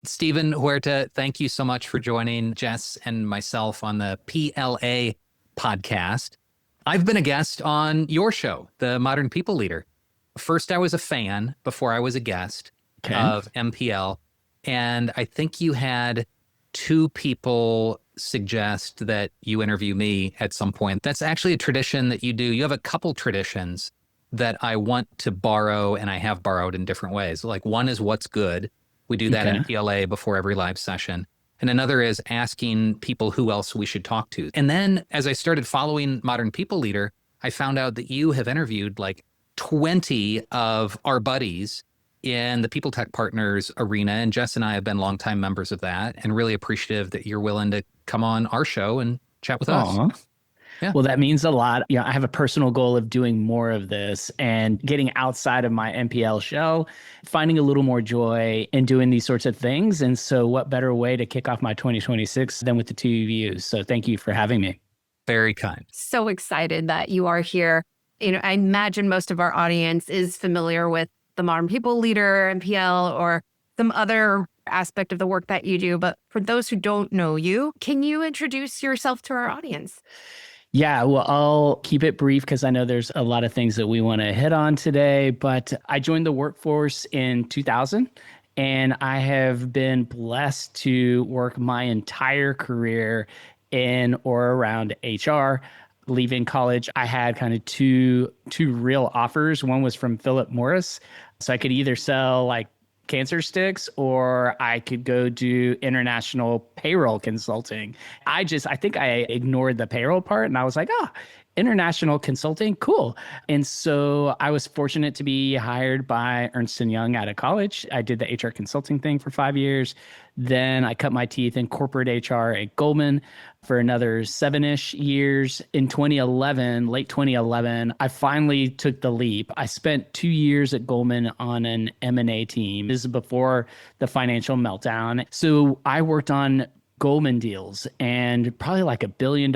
Stephen Huerta, thank you so much for joining Jess and myself on the PLA podcast. I've been a guest on your show, The Modern People Leader. First, I was a fan before I was a guest of MPL. And I think you had two people suggest that you interview me at some point. That's actually a tradition that you do. You have a couple traditions that I want to borrow, and I have borrowed in different ways. Like one is what's good. We do that in PLA before every live session. And another is asking people who else we should talk to. And then as I started following Modern People Leader, I found out that you have interviewed like 20 of our buddies in the People Tech Partners arena. And Jess and I have been longtime members of that and really appreciative that you're willing to come on our show and chat with us. Yeah. Well, that means a lot. I have a personal goal of doing more of this and getting outside of my MPL shell, finding a little more joy in doing these sorts of things. And so what better way to kick off my 2026 than with the two of you? So thank you for having me. Very kind. So excited that you are here. I imagine most of our audience is familiar with the Modern People Leader, MPL, or some other aspect of the work that you do. But for those who don't know you, can you introduce yourself to our audience? Yeah, well, I'll keep it brief because I know there's a lot of things that we want to hit on today. But I joined the workforce in 2000, and I have been blessed to work my entire career in or around HR. Leaving college, I had kind of two real offers. One was from Philip Morris. So I could either sell like cancer sticks or I could go do international payroll consulting. I think I ignored the payroll part and I was like, international consulting, cool. And so I was fortunate to be hired by Ernst & Young out of college. I did the HR consulting thing for 5 years. Then I cut my teeth in corporate HR at Goldman for another 7-ish years. In 2011, late 2011, I finally took the leap. I spent 2 years at Goldman on an M&A team. This is before the financial meltdown. So I worked on Goldman deals and probably like $1 billion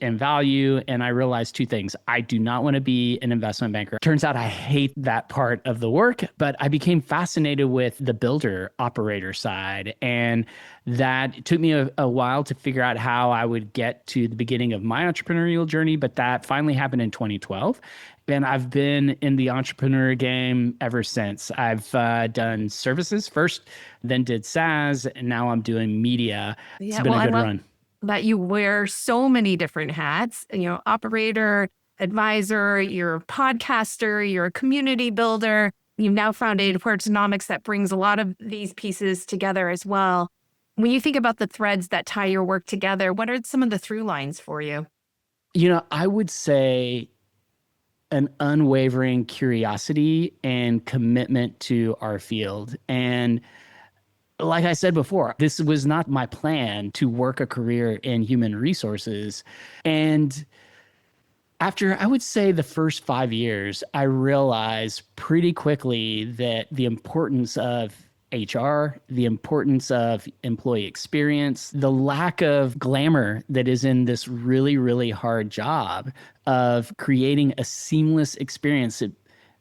in value. And I realized two things. I do not want to be an investment banker. Turns out I hate that part of the work, but I became fascinated with the builder operator side. And that took me a while to figure out how I would get to the beginning of my entrepreneurial journey, but that finally happened in 2012. And I've been in the entrepreneur game ever since. I've done services first, then did SaaS, and now I'm doing media. It's been a good run. That you wear so many different hats, operator, advisor, you're a podcaster, you're a community builder. You've now founded Huertonomics that brings a lot of these pieces together as well. When you think about the threads that tie your work together, what are some of the through lines for you? I would say an unwavering curiosity and commitment to our field. And like I said before, this was not my plan to work a career in human resources. And after, I would say, the first 5 years, I realized pretty quickly that the importance of HR, the importance of employee experience, the lack of glamour that is in this really, really hard job of creating a seamless experience that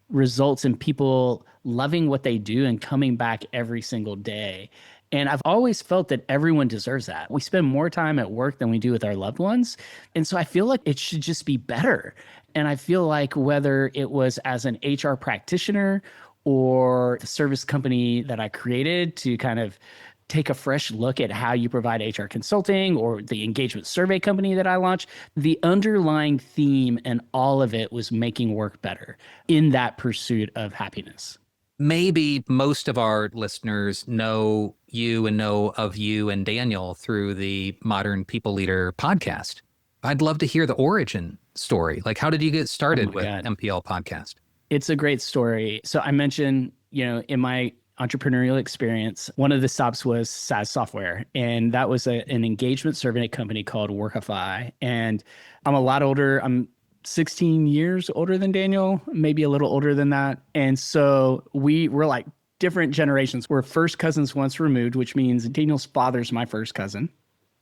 results in people loving what they do and coming back every single day. And I've always felt that everyone deserves that. We spend more time at work than we do with our loved ones. And so I feel like it should just be better. And I feel like whether it was as an HR practitioner or the service company that I created to kind of take a fresh look at how you provide HR consulting, or the engagement survey company that I launched, the underlying theme and all of it was making work better in that pursuit of happiness. Maybe most of our listeners know you and know of you and Daniel through the Modern People Leader podcast. I'd love to hear the origin story. Like, how did you get started with MPL podcast? It's a great story. So I mentioned, in my entrepreneurial experience, one of the stops was SaaS software. And that was an engagement survey company called Workify. And I'm a lot older. I'm 16 years older than Daniel, maybe a little older than that. And so we're like different generations. We're first cousins once removed, which means Daniel's father's my first cousin.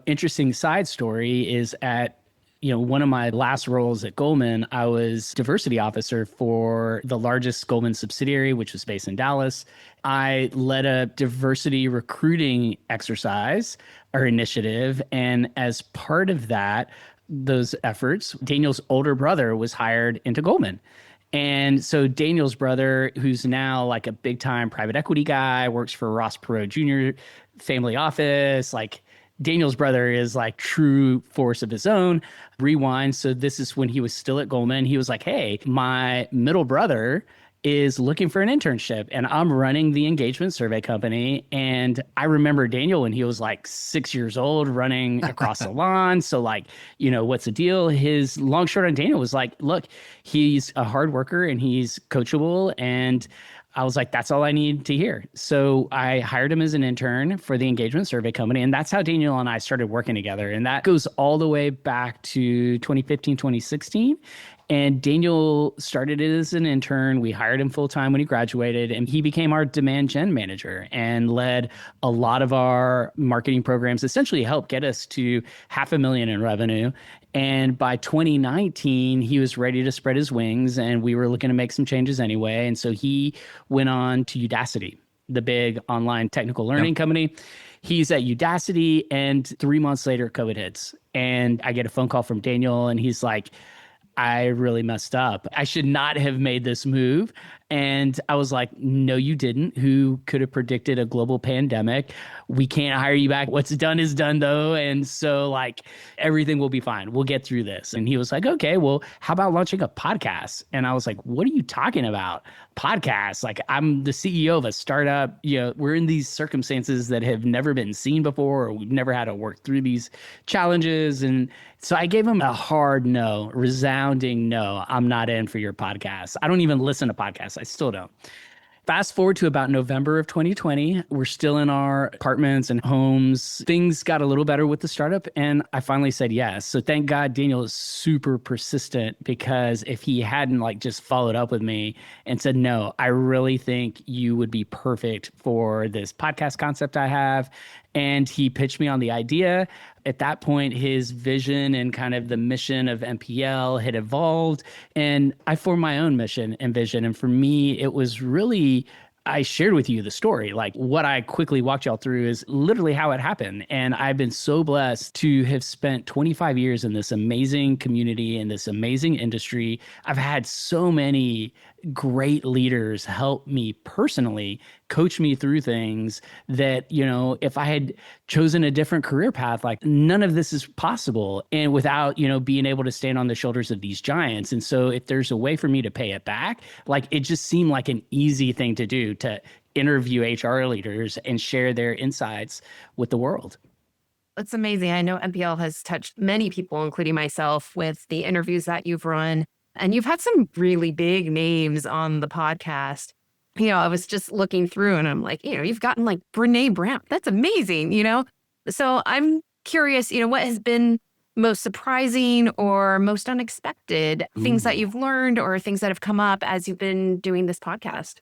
Interesting side story is at one of my last roles at Goldman, I was diversity officer for the largest Goldman subsidiary, which was based in Dallas. I led a diversity recruiting exercise or initiative. And as part of those efforts, Daniel's older brother was hired into Goldman. And so Daniel's brother, who's now like a big time private equity guy, works for Ross Perot Jr. family office, like Daniel's brother is like true force of his own. Rewind. So this is when he was still at Goldman. He was like, hey, my middle brother is looking for an internship and I'm running the engagement survey company. And I remember Daniel when he was like 6 years old running across the lawn. So like, what's the deal? His long short on Daniel was like, look, he's a hard worker and he's coachable. And I was like, that's all I need to hear. So I hired him as an intern for the engagement survey company. And that's how Daniel and I started working together. And that goes all the way back to 2015, 2016. And Daniel started as an intern. We hired him full time when he graduated, and he became our demand gen manager and led a lot of our marketing programs, essentially helped get us to $500,000 in revenue. And by 2019, he was ready to spread his wings, and we were looking to make some changes anyway. And so he went on to Udacity, the big online technical learning company. He's at Udacity, and 3 months later, COVID hits. And I get a phone call from Daniel, and he's like, I really messed up. I should not have made this move. And I was like, no, you didn't. Who could have predicted a global pandemic? We can't hire you back. What's done is done, though. And so like everything will be fine. We'll get through this. And he was like, okay, well, how about launching a podcast? And I was like, what are you talking about? Podcast? Like, I'm the CEO of a startup. We're in these circumstances that have never been seen before, or we've never had to work through these challenges. And so I gave him a hard no, resounding no. I'm not in for your podcast. I don't even listen to podcasts. I still don't. Fast forward to about November of 2020. We're still in our apartments and homes. Things got a little better with the startup, and I finally said yes. So thank God Daniel is super persistent, because if he hadn't like just followed up with me and said, no, I really think you would be perfect for this podcast concept I have. And he pitched me on the idea. At that point, his vision and kind of the mission of MPL had evolved, and I formed my own mission and vision. And for me, it was really, I shared with you the story. Like what I quickly walked y'all through is literally how it happened. And I've been so blessed to have spent 25 years in this amazing community, in this amazing industry. I've had so many great leaders help me personally, coach me through things that, if I had chosen a different career path, like none of this is possible. And without, being able to stand on the shoulders of these giants. And so if there's a way for me to pay it back, like it just seemed like an easy thing to do, to interview HR leaders and share their insights with the world. It's amazing. I know MPL has touched many people, including myself, with the interviews that you've run. And you've had some really big names on the podcast. I was just looking through and I'm like, you've gotten like Brene Brown. That's amazing, So I'm curious, what has been most surprising or most unexpected things that you've learned or things that have come up as you've been doing this podcast?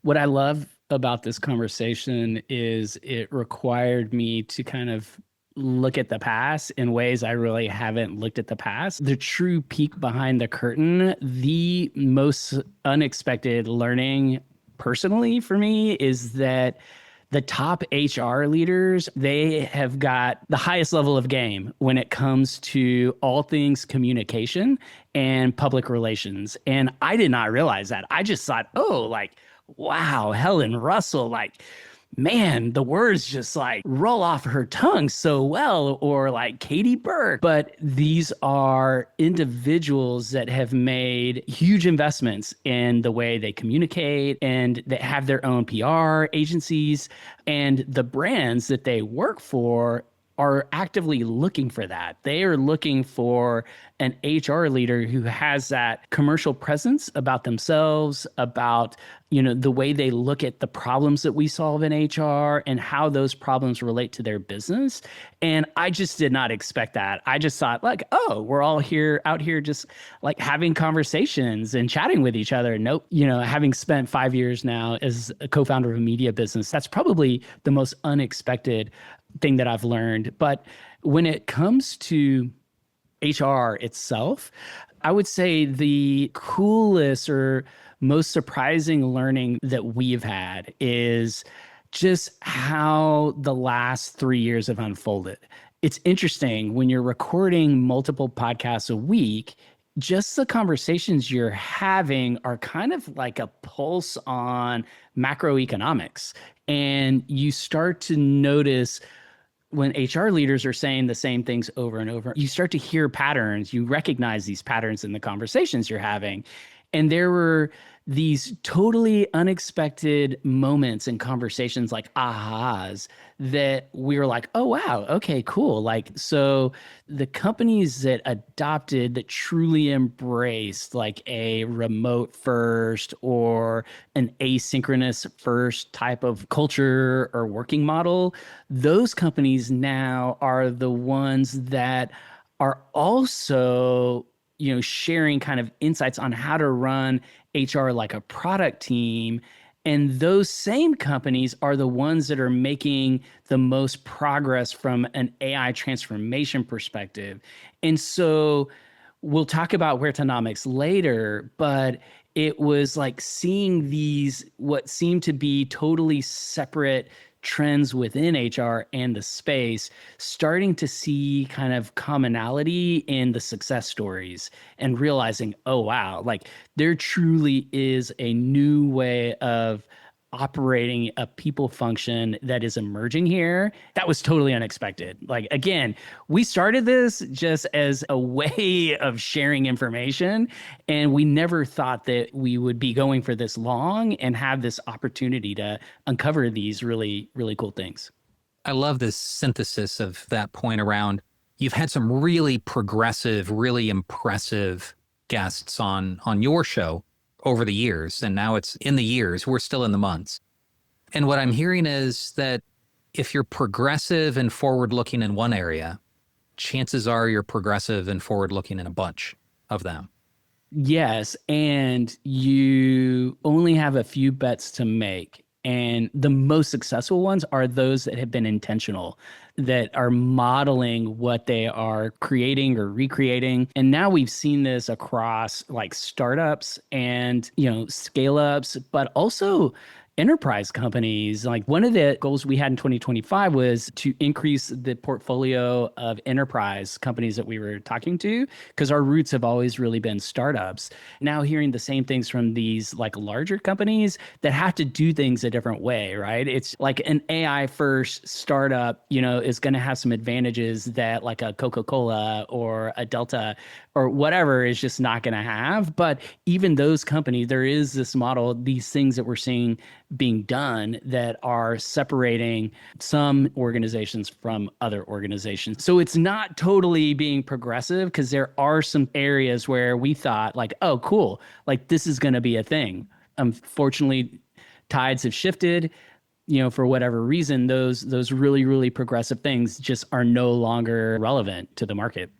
What I love about this conversation is it required me to kind of look at the past in ways I really haven't looked at the past. The true peek behind the curtain, the most unexpected learning personally for me is that the top HR leaders, they have got the highest level of game when it comes to all things communication and public relations. And I did not realize that. I just thought, wow, Helen Russell, man, the words just roll off her tongue so well, or Katie Burke. But these are individuals that have made huge investments in the way they communicate, and that have their own PR agencies, and the brands that they work for are actively looking for that. They are looking for an HR leader who has that commercial presence about themselves, about, the way they look at the problems that we solve in HR and how those problems relate to their business. And I just did not expect that. I just thought we're all out here just having conversations and chatting with each other. Nope. Having spent 5 years now as a co-founder of a media business, that's probably the most unexpected thing that I've learned. But when it comes to HR itself. I would say the coolest or most surprising learning that we've had is just how the last 3 years have unfolded. It's interesting when you're recording multiple podcasts a week, just the conversations you're having are kind of like a pulse on macroeconomics. And you start to notice when HR leaders are saying the same things over and over, you start to hear patterns. You recognize these patterns in the conversations you're having. And there were these totally unexpected moments and conversations like ahas that we were like, oh, wow, okay, cool. Like, so the companies that adopted, that truly embraced like a remote first or an asynchronous first type of culture or working model, those companies now are the ones that are also sharing kind of insights on how to run HR like a product team. And those same companies are the ones that are making the most progress from an AI transformation perspective. And so we'll talk about Huertonomics later, but it was like seeing these, what seemed to be totally separate trends within HR and the space, starting to see kind of commonality in the success stories and realizing, oh, wow, like there truly is a new way of operating a people function that is emerging here. That was totally unexpected. Like, again, we started this just as a way of sharing information, and we never thought that we would be going for this long and have this opportunity to uncover these really, really cool things. I love this synthesis of that point around you've had some really progressive, really impressive guests on your show over the years, and now it's in the years, we're still in the months. And what I'm hearing is that if you're progressive and forward-looking in one area, chances are you're progressive and forward-looking in a bunch of them. Yes, and you only have a few bets to make. And the most successful ones are those that have been intentional, that are modeling what they are creating or recreating. And now we've seen this across like startups and, scale ups, but also enterprise companies. Like one of the goals we had in 2025 was to increase the portfolio of enterprise companies that we were talking to, because our roots have always really been startups. Now hearing the same things from these like larger companies that have to do things a different way, right? It's like an AI first startup, is going to have some advantages that like a Coca-Cola or a Delta or whatever is just not going to have. But even those companies, there is this model, these things that we're seeing being done that are separating some organizations from other organizations. So it's not totally being progressive, because there are some areas where we thought like, oh, cool, like this is going to be a thing. Unfortunately, tides have shifted. For whatever reason, those really, really progressive things just are no longer relevant to the market.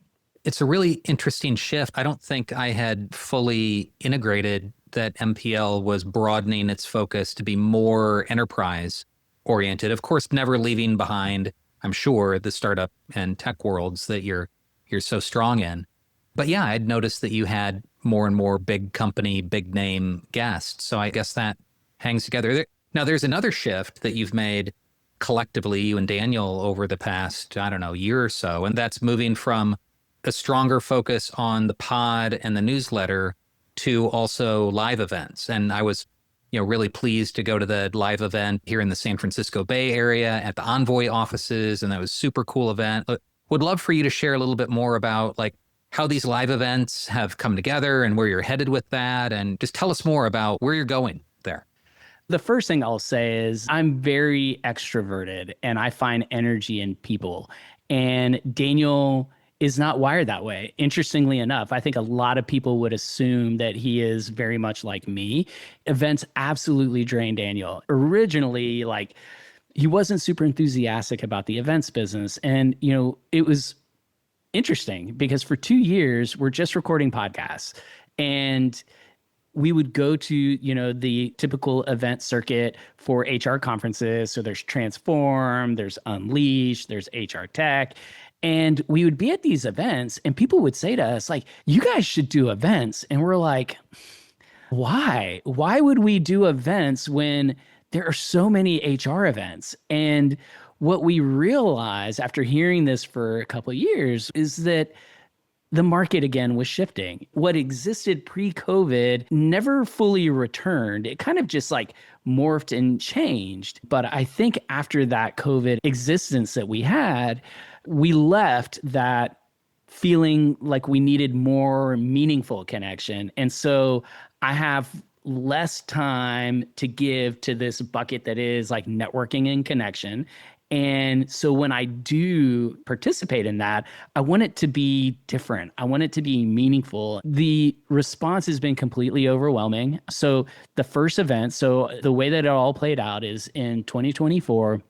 It's a really interesting shift. I don't think I had fully integrated that MPL was broadening its focus to be more enterprise oriented. Of course, never leaving behind, I'm sure, the startup and tech worlds that you're so strong in. But yeah, I'd noticed that you had more and more big company, big name guests. So I guess that hangs together. Now, there's another shift that you've made collectively, you and Daniel, over the past, year or so, and that's moving from a stronger focus on the pod and the newsletter to also live events. And I was, really pleased to go to the live event here in the San Francisco Bay Area at the Envoy offices. And that was a super cool event. Would love for you to share a little bit more about like how these live events have come together and where you're headed with that. And just tell us more about where you're going there. The first thing I'll say is I'm very extroverted and I find energy in people. And Daniel is not wired that way. Interestingly enough, I think a lot of people would assume that he is very much like me. Events absolutely drain Daniel. Originally, like, he wasn't super enthusiastic about the events business. And, it was interesting because for 2 years, we're just recording podcasts. And we would go to, the typical event circuit for HR conferences. So there's Transform, there's Unleash, there's HR Tech. And we would be at these events and people would say to us, like, you guys should do events. And we're like, why? Why would we do events when there are so many HR events? And what we realized after hearing this for a couple of years is that the market again was shifting. What existed pre-COVID never fully returned. It kind of just like morphed and changed. But I think after that COVID existence that we had, we left that feeling like we needed more meaningful connection. And so I have less time to give to this bucket that is like networking and connection. And so when I do participate in that, I want it to be different. I want it to be meaningful. The response has been completely overwhelming. So the first event, so the way that it all played out is in 2024,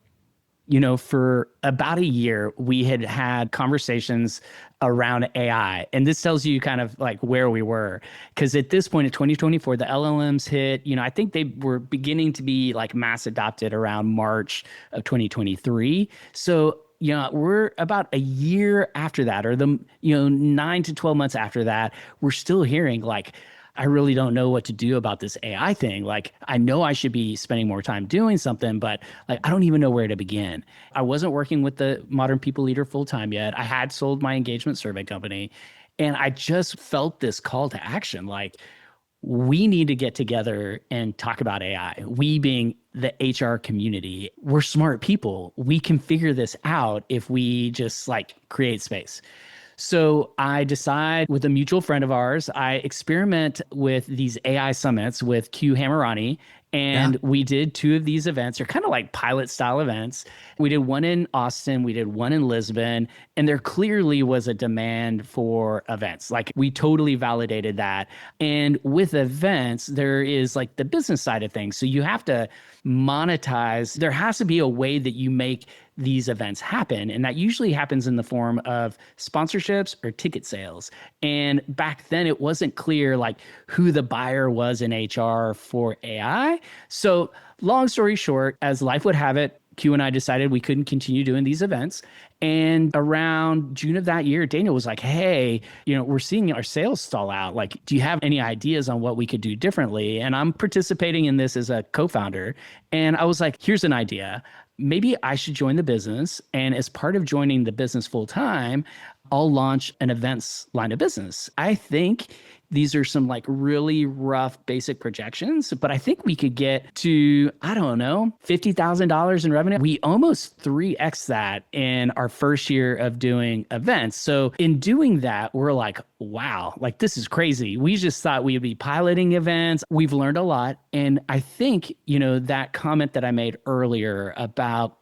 for about a year, we had had conversations around AI. And this tells you kind of like where we were. Because at this point in 2024, the LLMs hit, I think they were beginning to be like mass adopted around March of 2023. So, we're about a year after that, or 9 to 12 months after that, we're still hearing like, I really don't know what to do about this AI thing. Like, I know I should be spending more time doing something, but like, I don't even know where to begin. I wasn't working with the Modern People Leader full time yet. I had sold my engagement survey company, and I just felt this call to action. Like, we need to get together and talk about AI. We being the HR community, we're smart people. We can figure this out if we just like create space. So I decide with a mutual friend of ours, I experiment with these AI summits with Q Hamarani. And we did 2 of these events. They're kind of like pilot style events. We did one in Austin, we did one in Lisbon, and there clearly was a demand for events. Like, we totally validated that. And with events, there is like the business side of things. So you have to monetize. There has to be a way that you make these events happen. And that usually happens in the form of sponsorships or ticket sales. And back then it wasn't clear like who the buyer was in HR for AI. So long story short, as life would have it, Q and I decided we couldn't continue doing these events. And around June of that year, Daniel was like, hey, we're seeing our sales stall out. Like, do you have any ideas on what we could do differently? And I'm participating in this as a co-founder. And I was like, here's an idea. Maybe I should join the business. And as part of joining the business full time, I'll launch an events line of business. I think these are some like really rough basic projections, but I think we could get to, I don't know, $50,000 in revenue. We almost 3x that in our first year of doing events. So in doing that, we're like, wow, like this is crazy. We just thought we'd be piloting events. We've learned a lot. And I think, that comment that I made earlier about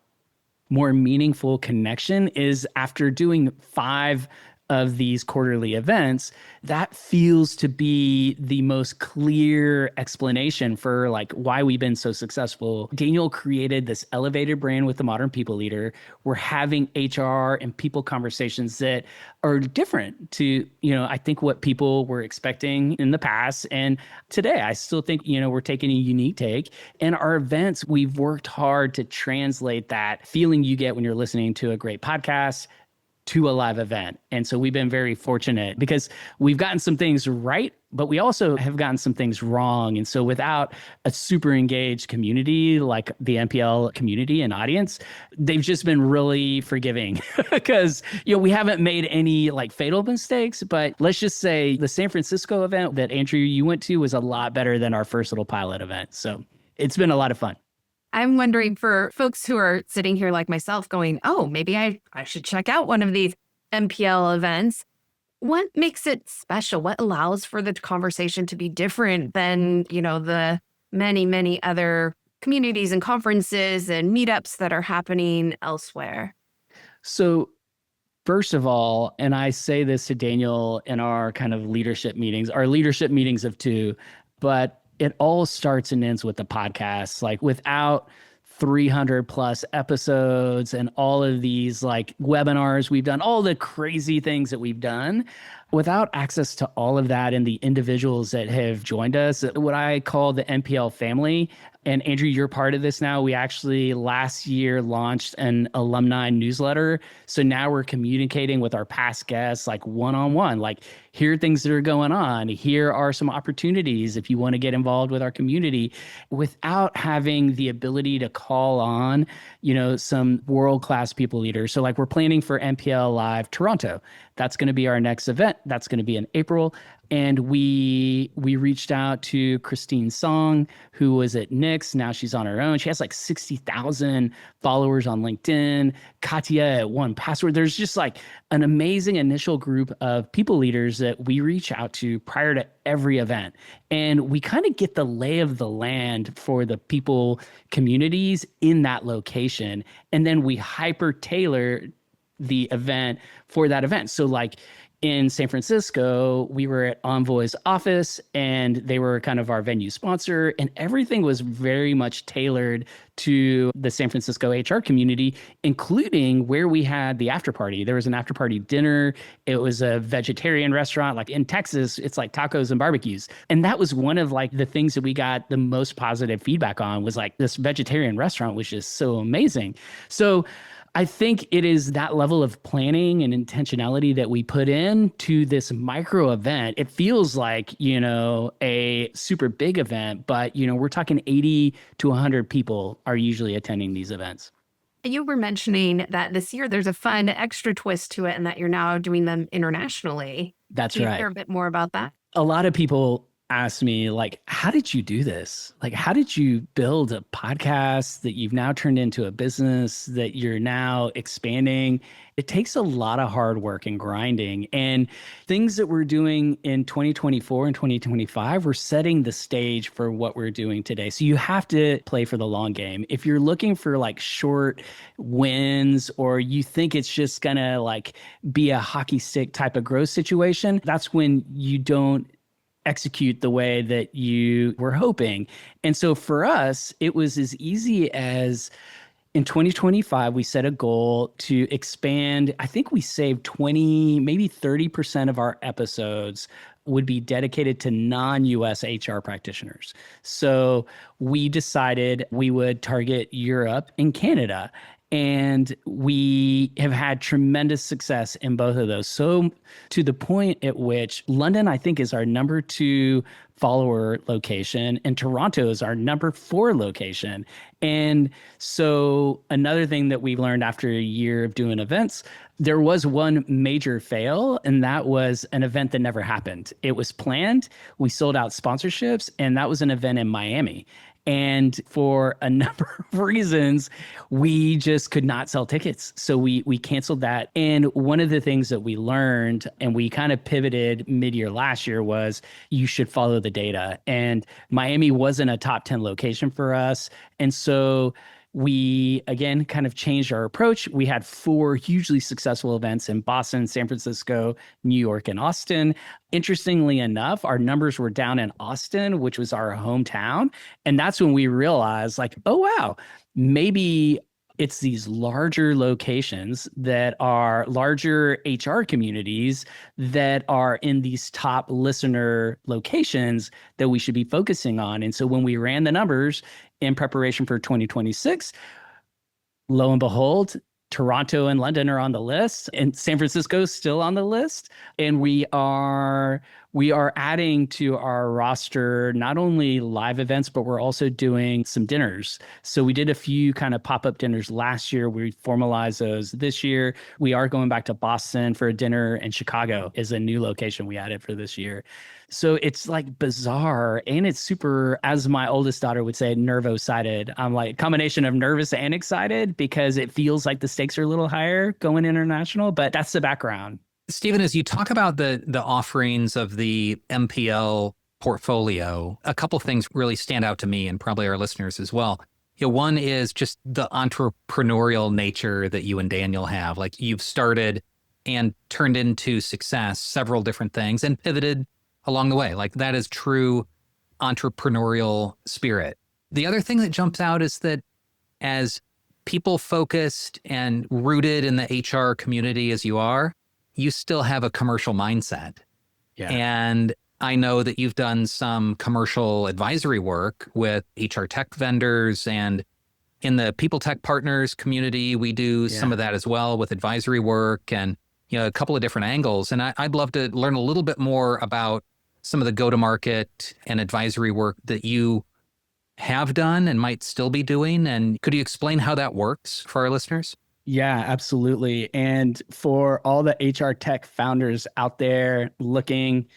more meaningful connection is after doing 5 of these quarterly events, that feels to be the most clear explanation for like why we've been so successful. Daniel created this elevated brand with the Modern People Leader. We're having HR and people conversations that are different to, I think what people were expecting in the past. And today, I still think, we're taking a unique take. And our events, we've worked hard to translate that feeling you get when you're listening to a great podcast to a live event. And so we've been very fortunate because we've gotten some things right, but we also have gotten some things wrong. And so without a super engaged community like the MPL community and audience, they've just been really forgiving because, we haven't made any like fatal mistakes. But let's just say the San Francisco event that Andrew, you went to was a lot better than our first little pilot event. So it's been a lot of fun. I'm wondering for folks who are sitting here like myself going, oh, maybe I should check out one of these MPL events. What makes it special? What allows for the conversation to be different than, the many, many other communities and conferences and meetups that are happening elsewhere? So first of all, and I say this to Daniel in our kind of leadership meetings, our leadership meetings of 2, but it all starts and ends with the podcast. Like without 300 plus episodes and all of these like webinars we've done, all the crazy things that we've done, without access to all of that and the individuals that have joined us, what I call the MPL family, and Andrew, you're part of this now. We actually last year launched an alumni newsletter. So now we're communicating with our past guests, like one-on-one, like here are things that are going on. Here are some opportunities if you want to get involved with our community, without having the ability to call on, some world-class people leaders. So like we're planning for MPL Live Toronto. That's going to be our next event. That's going to be in April. And we reached out to Christine Song, who was at Nix. Now she's on her own. She has like 60,000 followers on LinkedIn. Katya at 1Password. There's just like an amazing initial group of people leaders that we reach out to prior to every event. And we kind of get the lay of the land for the people communities in that location. And then we hyper tailor the event for that event. So like in San Francisco, we were at Envoy's office and they were kind of our venue sponsor, and everything was very much tailored to the San Francisco HR community, including where we had the after party. There was an after party dinner. It was a vegetarian restaurant. Like in Texas, it's like tacos and barbecues. And that was one of like the things that we got the most positive feedback on, was like this vegetarian restaurant was just so amazing. So I think it is that level of planning and intentionality that we put in to this micro event. It feels like, a super big event, but, we're talking 80 to 100 people are usually attending these events. You were mentioning that this year there's a fun extra twist to it and that you're now doing them internationally. That's Can you right. share a bit more about that? A lot of people ask me, like, how did you do this? Like, how did you build a podcast that you've now turned into a business that you're now expanding? It takes a lot of hard work and grinding, and things that we're doing in 2024 and 2025, we're setting the stage for what we're doing today. So you have to play for the long game. If you're looking for like short wins, or you think it's just gonna like be a hockey stick type of growth situation, that's when you don't execute the way that you were hoping. And so for us, it was as easy as in 2025, we set a goal to expand. I think we saved 20, maybe 30% of our episodes would be dedicated to non-US HR practitioners. So we decided we would target Europe and Canada. And we have had tremendous success in both of those. So to the point at which London, I think, is our number 2 follower location, and Toronto is our number 4 location. And so another thing that we've learned after a year of doing events, there was one major fail, and that was an event that never happened. It was planned. We sold out sponsorships, and that was an event in Miami. And for a number of reasons, we just could not sell tickets. So we canceled that. And one of the things that we learned, and we kind of pivoted mid-year last year, was you should follow the data. And Miami wasn't a top 10 location for us. And so we, again, kind of changed our approach. We had 4 hugely successful events in Boston, San Francisco, New York, and Austin. Interestingly enough, our numbers were down in Austin, which was our hometown. And that's when we realized, like, oh, wow, maybe it's these larger locations that are larger HR communities that are in these top listener locations that we should be focusing on. And so when we ran the numbers in preparation for 2026, lo and behold, Toronto and London are on the list, and San Francisco is still on the list. And we are adding to our roster not only live events, but we're also doing some dinners. So we did a few kind of pop-up dinners last year. We formalized those this year. We are going back to Boston for a dinner, and Chicago is a new location we added for this year. So it's like bizarre, and it's super, as my oldest daughter would say, nervo-sided. I'm like a combination of nervous and excited because it feels like the stakes are a little higher going international, but that's the background. Stephen, as you talk about the offerings of the MPL portfolio, a couple of things really stand out to me and probably our listeners as well. One is just the entrepreneurial nature that you and Daniel have. Like, you've started and turned into success several different things and pivoted along the way. Like, that is true entrepreneurial spirit. The other thing that jumps out is that as people focused and rooted in the HR community as you are, you still have a commercial mindset. Yeah. And I know that you've done some commercial advisory work with HR tech vendors, and in the People Tech Partners community, we do some of that as well with advisory work and, a couple of different angles. And I'd love to learn a little bit more about some of the go-to-market and advisory work that you have done and might still be doing. And could you explain how that works for our listeners? Yeah, absolutely. And for all the HR tech founders out there looking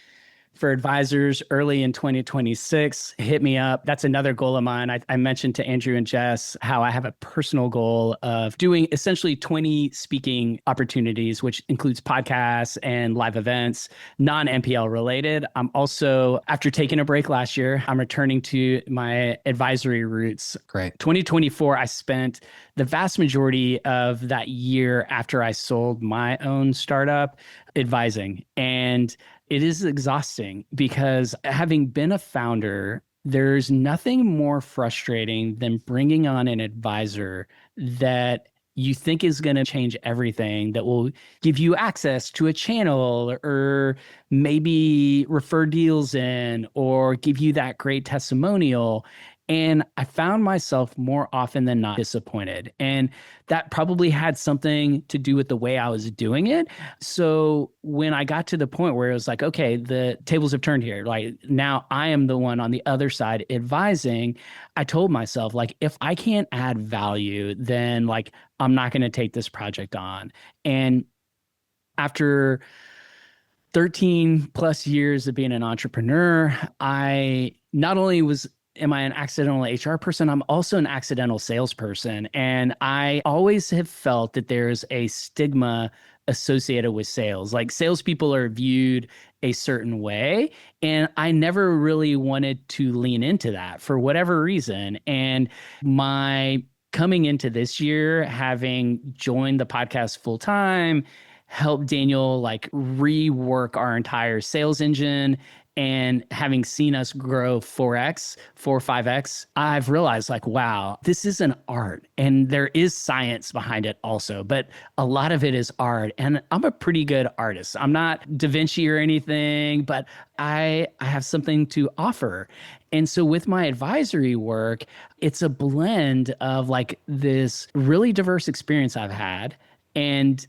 for advisors early in 2026, hit me up. That's another goal of mine. I mentioned to Andrew and Jess how I have a personal goal of doing essentially 20 speaking opportunities, which includes podcasts and live events, non-MPL related. I'm also, after taking a break last year, I'm returning to my advisory roots. Great. 2024, I spent the vast majority of that year after I sold my own startup advising. And it is exhausting because having been a founder, there's nothing more frustrating than bringing on an advisor that you think is going to change everything, that will give you access to a channel or maybe refer deals in or give you that great testimonial. And I found myself more often than not disappointed. And that probably had something to do with the way I was doing it. So when I got to the point where it was like, okay, the tables have turned here, like now I am the one on the other side advising, I told myself, like, if I can't add value, then like, I'm not going to take this project on. And after 13 plus years of being an entrepreneur, I not only am I an accidental HR person, I'm also an accidental salesperson. And I always have felt that there's a stigma associated with sales. Like salespeople are viewed a certain way. And I never really wanted to lean into that for whatever reason. And my coming into this year, having joined the podcast full time, helped Daniel like rework our entire sales engine, and having seen us grow 4x, 5x, I've realized like, wow, this is an art and there is science behind it also, but a lot of it is art. And I'm a pretty good artist. I'm not Da Vinci or anything, but I have something to offer. And so with my advisory work, it's a blend of like this really diverse experience I've had and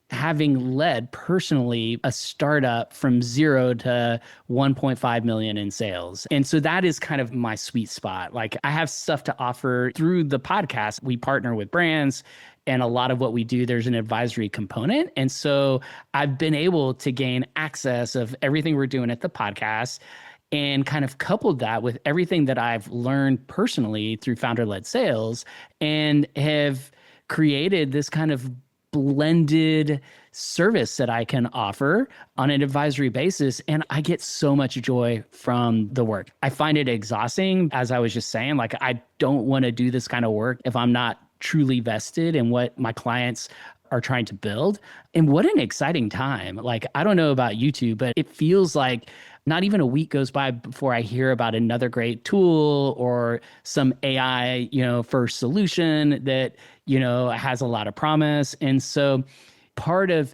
having led personally a startup from 0 to 1.5 million in sales. And so that is kind of my sweet spot. Like I have stuff to offer through the podcast. We partner with brands, and a lot of what we do, there's an advisory component. And so I've been able to gain access of everything we're doing at the podcast and kind of coupled that with everything that I've learned personally through founder-led sales, and have created this kind of blended service that I can offer on an advisory basis. And I get so much joy from the work. I find it exhausting, as I was just saying, like I don't want to do this kind of work if I'm not truly vested in what my clients are trying to build. And what an exciting time. Like, I don't know about you two, but it feels like not even a week goes by before I hear about another great tool or some AI, first solution that, has a lot of promise. And so part of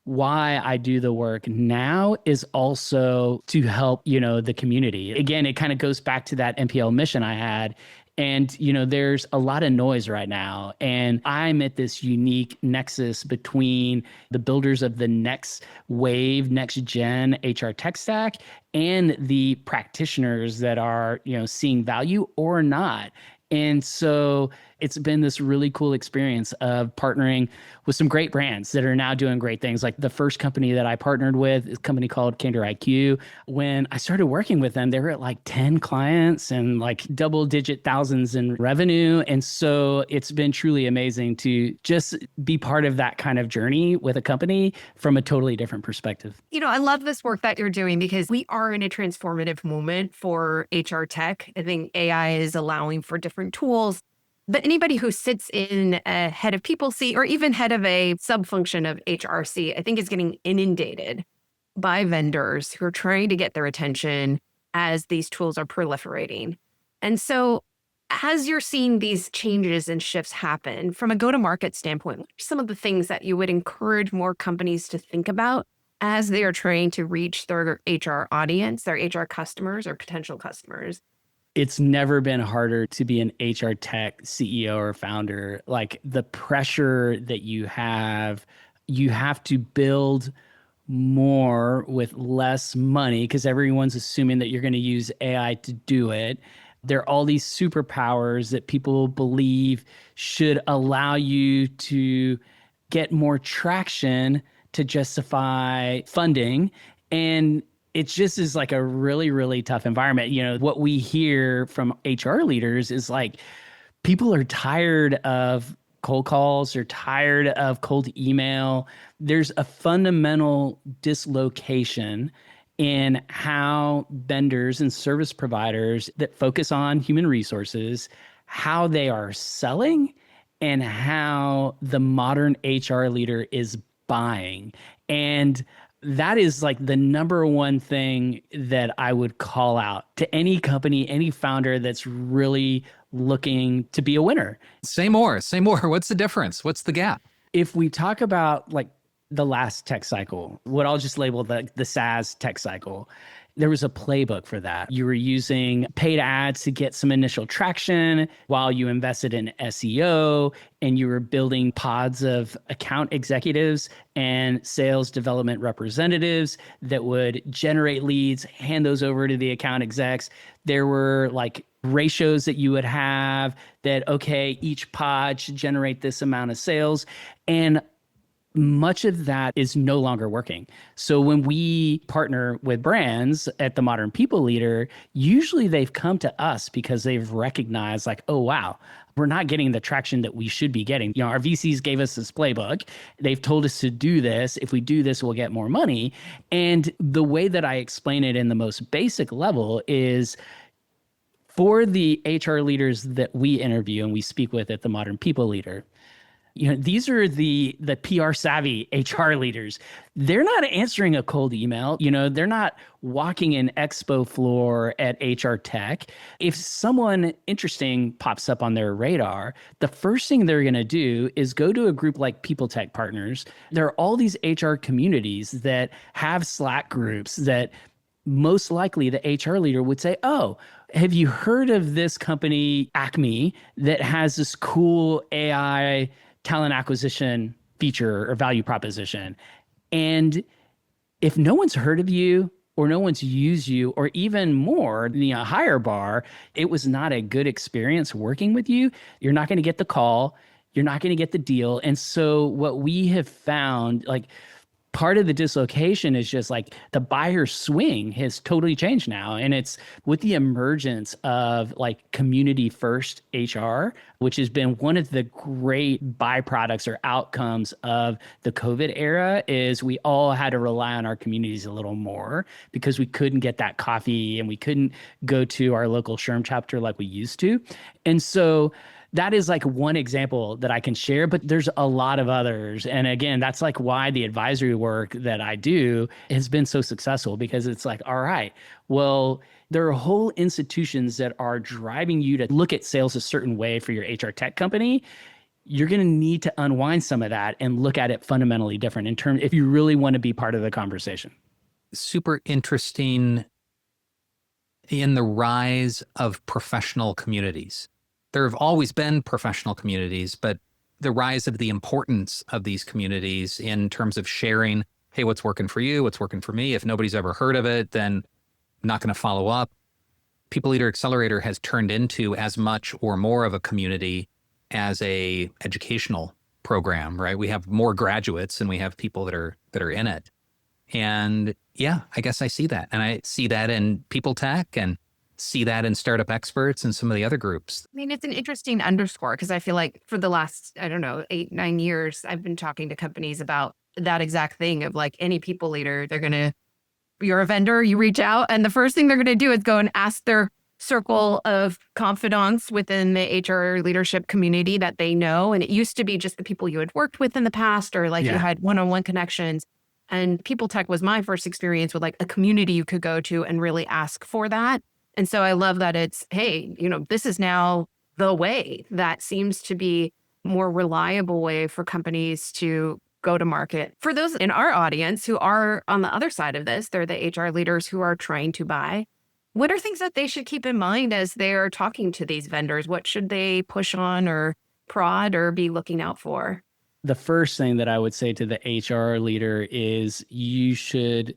why I do the work now is also to help, the community. Again, it kind of goes back to that MPL mission I had. And, there's a lot of noise right now. And I'm at this unique nexus between the builders of the next wave, next gen HR tech stack and the practitioners that are, seeing value or not. And so it's been this really cool experience of partnering with some great brands that are now doing great things. Like the first company that I partnered with is a company called Candor IQ. When I started working with them, they were at like 10 clients and like double-digit thousands in revenue. And so it's been truly amazing to just be part of that kind of journey with a company from a totally different perspective. I love this work that you're doing because we are in a transformative moment for HR tech. I think AI is allowing for different tools. But anybody who sits in a head of people seat or even head of a sub-function of HRC, I think is getting inundated by vendors who are trying to get their attention as these tools are proliferating. And so as you're seeing these changes and shifts happen from a go-to-market standpoint, what are some of the things that you would encourage more companies to think about as they are trying to reach their HR audience, their HR customers or potential customers? It's never been harder to be an HR tech CEO or founder. Like the pressure that you have to build more with less money because everyone's assuming that you're going to use AI to do it. There are all these superpowers that people believe should allow you to get more traction to justify funding. And it just is like a really, really tough environment. You know, what we hear from HR leaders is like people are tired of cold calls, they're tired of cold email. There's a fundamental dislocation in how vendors and service providers that focus on human resources, how they are selling and how the modern HR leader is buying. And that is like the number one thing that I would call out to any company, any founder that's really looking to be a winner. Say more. What's the difference? What's the gap? If we talk about like the last tech cycle, what I'll just label the SaaS tech cycle, there was a playbook for that. You were using paid ads to get some initial traction while you invested in SEO, and you were building pods of account executives and sales development representatives that would generate leads, hand those over to the account execs. There were like ratios that you would have that, okay, each pod should generate this amount of sales. And much of that is no longer working. So when we partner with brands at the Modern People Leader, usually they've come to us because they've recognized like, oh, wow, we're not getting the traction that we should be getting. You know, our VCs gave us this playbook. They've told us to do this. If we do this, we'll get more money. And the way that I explain it in the most basic level is for the HR leaders that we interview and we speak with at the Modern People Leader, you know, these are the PR savvy HR leaders. They're not answering a cold email. You know, they're not walking an expo floor at HR Tech. If someone interesting pops up on their radar, the first thing they're going to do is go to a group like People Tech Partners. There are all these HR communities that have Slack groups that most likely the HR leader would say, oh, have you heard of this company, Acme, that has this cool AI talent acquisition feature or value proposition? And if no one's heard of you or no one's used you, or even more, the higher bar, it was not a good experience working with you, you're not going to get the call, you're not going to get the deal. And so what we have found, like, part of the dislocation is just like the buyer swing has totally changed now. And it's with the emergence of like community first HR, which has been one of the great byproducts or outcomes of the COVID era, is we all had to rely on our communities a little more because we couldn't get that coffee and we couldn't go to our local SHRM chapter like we used to. And so that is like one example that I can share, but there's a lot of others. And again, that's like why the advisory work that I do has been so successful, because it's like, all right, well, there are whole institutions that are driving you to look at sales a certain way for your HR tech company. You're going to need to unwind some of that and look at it fundamentally different in terms, if you really want to be part of the conversation. Super interesting in the rise of professional communities. There have always been professional communities, but the rise of the importance of these communities in terms of sharing, hey, what's working for you, what's working for me. If nobody's ever heard of it, then I'm not going to follow up. People Leader Accelerator has turned into as much or more of a community as a educational program, right? We have more graduates and we have people that are in it. And yeah, I guess I see that. And I see that in People Tech and see that in Startup Experts and some of the other groups. I mean, it's an interesting underscore because I feel like for the last, 8-9 years, I've been talking to companies about that exact thing of like any people leader, you're a vendor, you reach out, and the first thing they're going to do is go and ask their circle of confidants within the HR leadership community that they know. And it used to be just the people you had worked with in the past, or like you had one-on-one connections. And People Tech was my first experience with like a community you could go to and really ask for that. And so I love that it's, hey, this is now the way that seems to be more reliable way for companies to go to market. For those in our audience who are on the other side of this, they're the HR leaders who are trying to buy. What are things that they should keep in mind as they're talking to these vendors? What should they push on or prod or be looking out for? The first thing that I would say to the HR leader is you should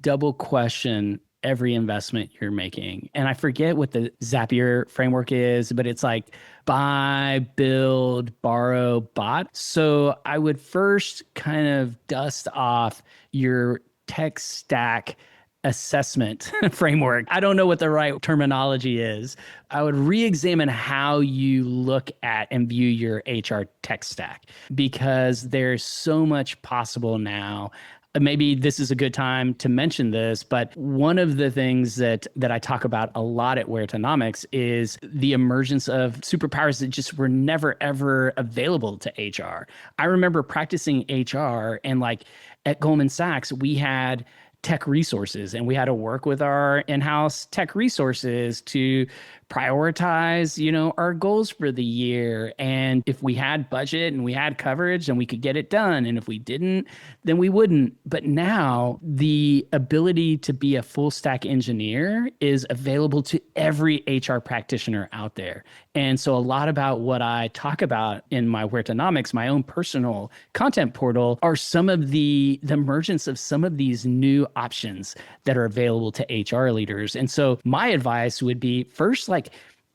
double question every investment you're making. And I forget what the Zapier framework is, but it's like buy, build, borrow, bot. So I would first kind of dust off your tech stack assessment framework. I don't know what the right terminology is. I would re-examine how you look at and view your HR tech stack, because there's so much possible now. Maybe this is a good time to mention this, but one of the things that I talk about a lot at Huertonomics is the emergence of superpowers that just were never, ever available to HR. I remember practicing HR, and like at Goldman Sachs, we had tech resources, and we had to work with our in-house tech resources to prioritize, our goals for the year. And if we had budget and we had coverage, and we could get it done. And if we didn't, then we wouldn't. But now the ability to be a full stack engineer is available to every HR practitioner out there. And so a lot about what I talk about in my Huertonomics, my own personal content portal, are some of the emergence of some of these new options that are available to HR leaders. And so my advice would be first,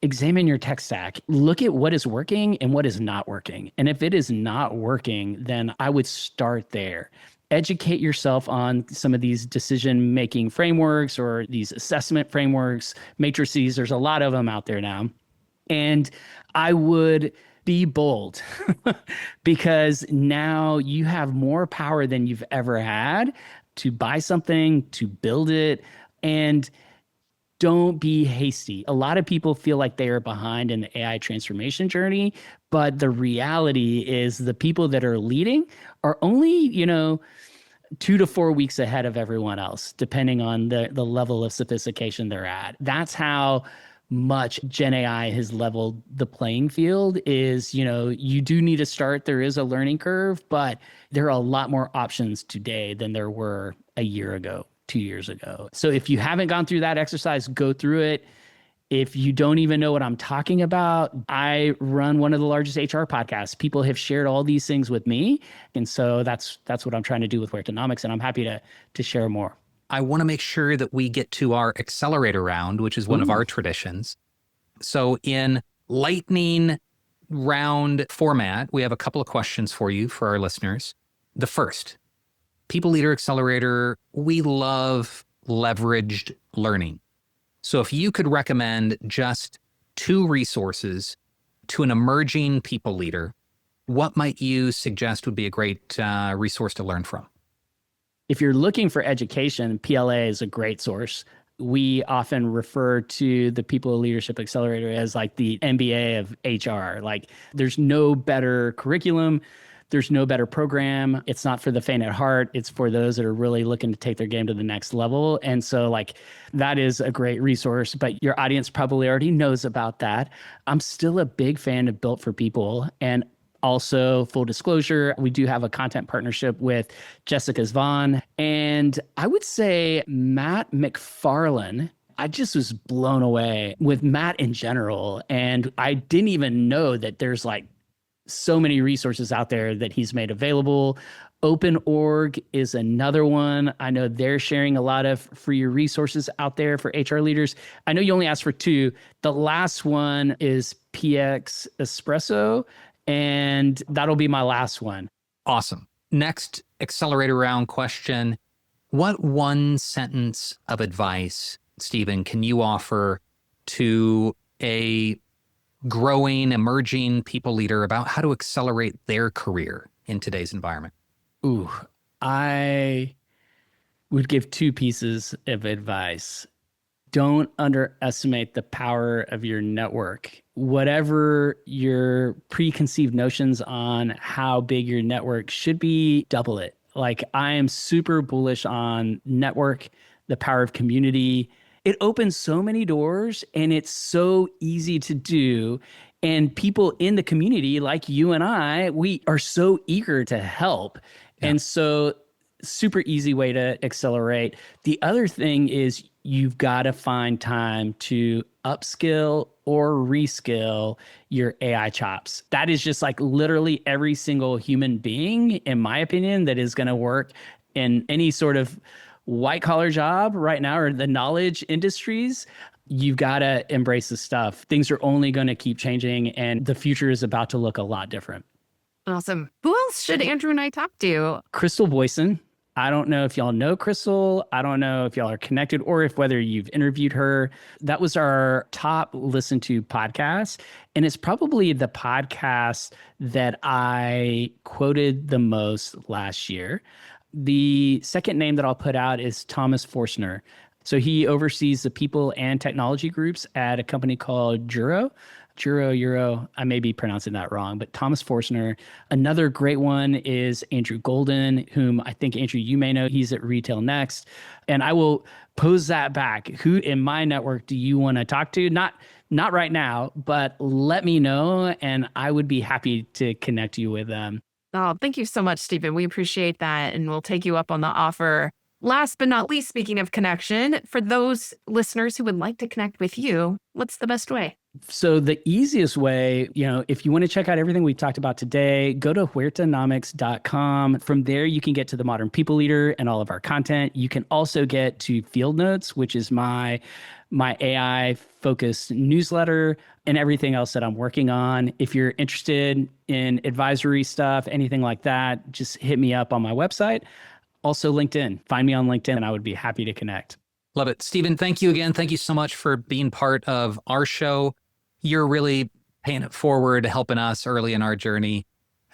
examine your tech stack, look at what is working and what is not working. And if it is not working, then I would start there. Educate yourself on some of these decision-making frameworks or these assessment frameworks, matrices. There's a lot of them out there now. And I would be bold because now you have more power than you've ever had to buy something, to build it, and don't be hasty. A lot of people feel like they are behind in the AI transformation journey, but the reality is the people that are leading are only, 2 to 4 weeks ahead of everyone else, depending on the level of sophistication they're at. That's how much Gen AI has leveled the playing field. Is, you do need to start. There is a learning curve, but there are a lot more options today than there were a year ago, 2 years ago. So if you haven't gone through that exercise, go through it. If you don't even know what I'm talking about, I run one of the largest HR podcasts. People have shared all these things with me. And so that's what I'm trying to do with Huertonomics, and I'm happy to share more. I want to make sure that we get to our accelerator round, which is one of our traditions. So in lightning round format, we have a couple of questions for you, for our listeners. The first, People Leader Accelerator, we love leveraged learning. So if you could recommend just 2 resources to an emerging people leader, what might you suggest would be a great resource to learn from? If you're looking for education, PLA is a great source. We often refer to the People Leadership Accelerator as like the MBA of HR. Like there's no better curriculum. There's no better program. It's not for the faint at heart. It's for those that are really looking to take their game to the next level. And so that is a great resource, but your audience probably already knows about that. I'm still a big fan of Built for People. And also, full disclosure, we do have a content partnership with Jessica Zvon. And I would say Matt McFarlane, I just was blown away with Matt in general. And I didn't even know that there's so many resources out there that he's made available. OpenOrg is another one. I know they're sharing a lot of free resources out there for HR leaders. I know you only asked for 2. The last one is PX Espresso, and that'll be my last one. Awesome. Next accelerator round question. What one sentence of advice, Stephen, can you offer to a growing, emerging people leader about how to accelerate their career in today's environment? I would give 2 pieces of advice. Don't underestimate the power of your network. Whatever your preconceived notions on how big your network should be, double it. I am super bullish on network, the power of community. It opens so many doors, and it's so easy to do. And people in the community like you and I, we are so eager to help. Yeah. And so super easy way to accelerate. The other thing is you've got to find time to upskill or reskill your AI chops. That is just like literally every single human being, in my opinion, that is going to work in any sort of white collar job right now or the knowledge industries. You've got to embrace the stuff. Things are only going to keep changing and the future is about to look a lot different. Awesome. Who else should Andrew and I talk to? Crystal Boyson. I don't know if y'all know Crystal. I don't know if y'all are connected or if whether you've interviewed her. That was our top listened to podcast. And it's probably the podcast that I quoted the most last year. The second name that I'll put out is Thomas Forstner. So he oversees the people and technology groups at a company called Euro, I may be pronouncing that wrong, but Thomas Forstner. Another great one is Andrew Golden, whom I think, Andrew, you may know. He's at Retail Next. And I will pose that back. Who in my network do you want to talk to? Not right now, but let me know, and I would be happy to connect you with them. Oh, thank you so much, Stephen. We appreciate that, and we'll take you up on the offer. Last but not least, speaking of connection, for those listeners who would like to connect with you, what's the best way? So the easiest way, if you want to check out everything we've talked about today, go to Huertonomics.com. From there, you can get to the Modern People Leader and all of our content. You can also get to Field Notes, which is my AI-focused newsletter and everything else that I'm working on. If you're interested in advisory stuff, anything like that, just hit me up on my website. Also LinkedIn. Find me on LinkedIn, and I would be happy to connect. Love it. Stephen, thank you again. Thank you so much for being part of our show. You're really paying it forward, helping us early in our journey.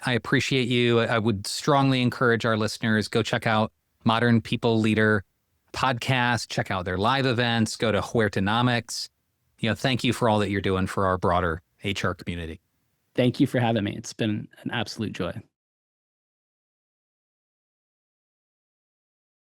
I appreciate you. I would strongly encourage our listeners, go check out Modern People Leader Podcast, check out their live events, go to Huertonomics. Thank you for all that you're doing for our broader HR community. Thank you for having me. It's been an absolute joy.